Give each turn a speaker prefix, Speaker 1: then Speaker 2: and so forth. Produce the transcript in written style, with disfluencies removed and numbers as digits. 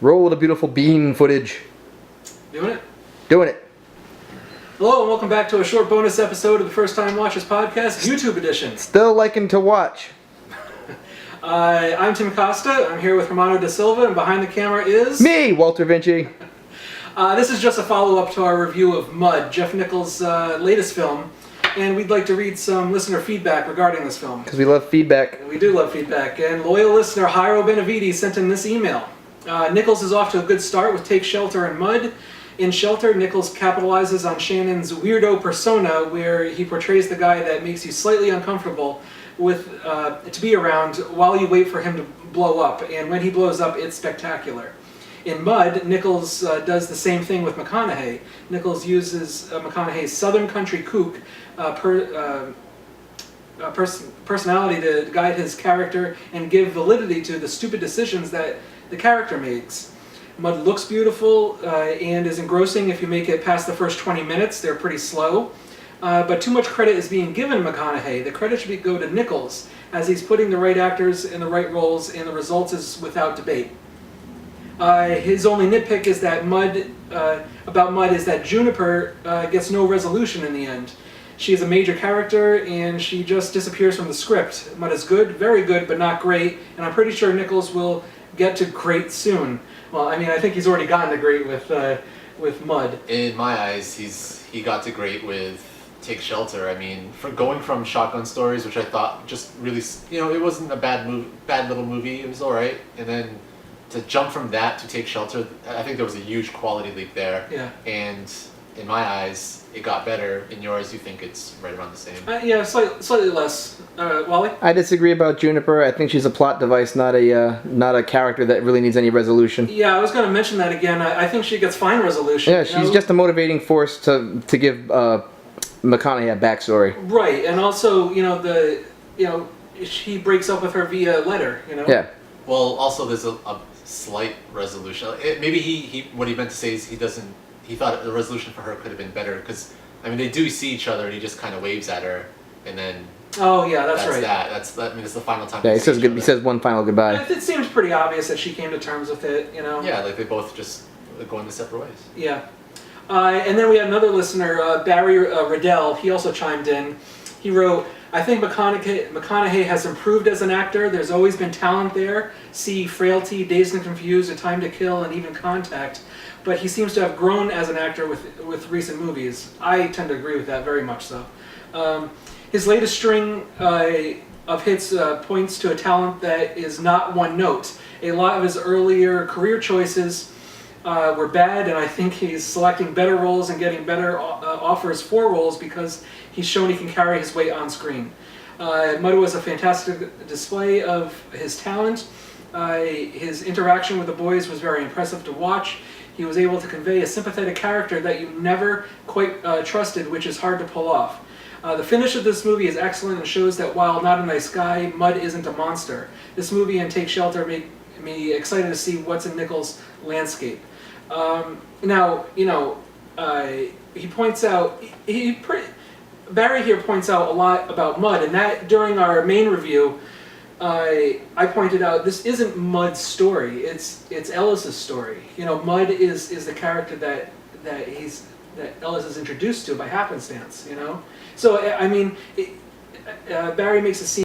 Speaker 1: Roll the beautiful bean footage.
Speaker 2: Doing it?
Speaker 1: Doing it.
Speaker 2: Hello and welcome back to a short bonus episode of the First Time Watchers Podcast, YouTube edition.
Speaker 1: Still liking to watch.
Speaker 2: I'm Tim Costa, I'm here with Romano da Silva, and behind the camera is...
Speaker 1: Me, Walter Vinci.
Speaker 2: This is just a follow-up to our review of Mud, Jeff Nichols' latest film, and we'd like to read some listener feedback regarding this film.
Speaker 1: Because we love feedback.
Speaker 2: We do love feedback, and loyal listener Jairo Benavidi sent in this email. Nichols is off to a good start with Take Shelter and Mud. In Shelter, Nichols capitalizes on Shannon's weirdo persona, where he portrays the guy that makes you slightly uncomfortable with to be around while you wait for him to blow up, and when he blows up, it's spectacular. In Mud, Nichols does the same thing with McConaughey. Nichols uses McConaughey's Southern Country kook personality to guide his character and give validity to the stupid decisions that the character makes. Mud looks beautiful and is engrossing if you make it past the first 20 minutes. They're pretty slow. But too much credit is being given McConaughey. The credit should go to Nichols, as he's putting the right actors in the right roles, and the results is without debate. His only nitpick is that about Mud is that Juniper gets no resolution in the end. She is a major character, and she just disappears from the script. Mud is good, very good, but not great, and I'm pretty sure Nichols will get to great soon. Well, I mean, I think he's already gotten to great with Mud.
Speaker 3: In my eyes, he got to great with Take Shelter. I mean, for going from Shotgun Stories, which I thought just really, it wasn't a bad little movie. It was all right, and then to jump from that to Take Shelter, I think there was a huge quality leap there.
Speaker 2: Yeah.
Speaker 3: And in my eyes, it got better. In yours, you think it's right around the same?
Speaker 2: Yeah, slightly less. Wally?
Speaker 1: I disagree about Juniper. I think she's a plot device, not a character that really needs any resolution.
Speaker 2: Yeah, I was going to mention that again. I think she gets fine resolution.
Speaker 1: Yeah, she's just a motivating force to give McConaughey a backstory.
Speaker 2: Right, and also, he breaks up with her via letter,
Speaker 1: Yeah.
Speaker 3: Well, also there's a slight resolution. Maybe what he meant to say is he thought the resolution for her could have been better, because I mean they do see each other and he just kind of waves at her, and then
Speaker 2: oh yeah, that's right.
Speaker 3: That's the final time.
Speaker 1: Yeah, he says one final goodbye.
Speaker 2: It seems pretty obvious that she came to terms with it,
Speaker 3: Yeah, like they both just go in the separate ways.
Speaker 2: Yeah, and then we had another listener, Barry Riddell. He also chimed in. He wrote, "I think McConaughey has improved as an actor. There's always been talent there. See Frailty, Dazed and Confused, A Time to Kill, and even Contact. But he seems to have grown as an actor with recent movies." I tend to agree with that, very much so. His latest string of hits points to a talent that is not one note. A lot of his earlier career choices were bad, and I think he's selecting better roles and getting better offers for roles because he's shown he can carry his weight on screen. Mud was a fantastic display of his talent. His interaction with the boys was very impressive to watch. He was able to convey a sympathetic character that you never quite trusted, which is hard to pull off. The finish of this movie is excellent and shows that while not a nice guy, Mud isn't a monster. This movie and Take Shelter make me excited to see what's in Nichols' landscape. Now, he points out, Barry here points out a lot about Mud, and that during our main review, I pointed out this isn't Mud's story. It's Ellis's story. Mud is the character that Ellis is introduced to by happenstance. So I mean, Barry makes it seem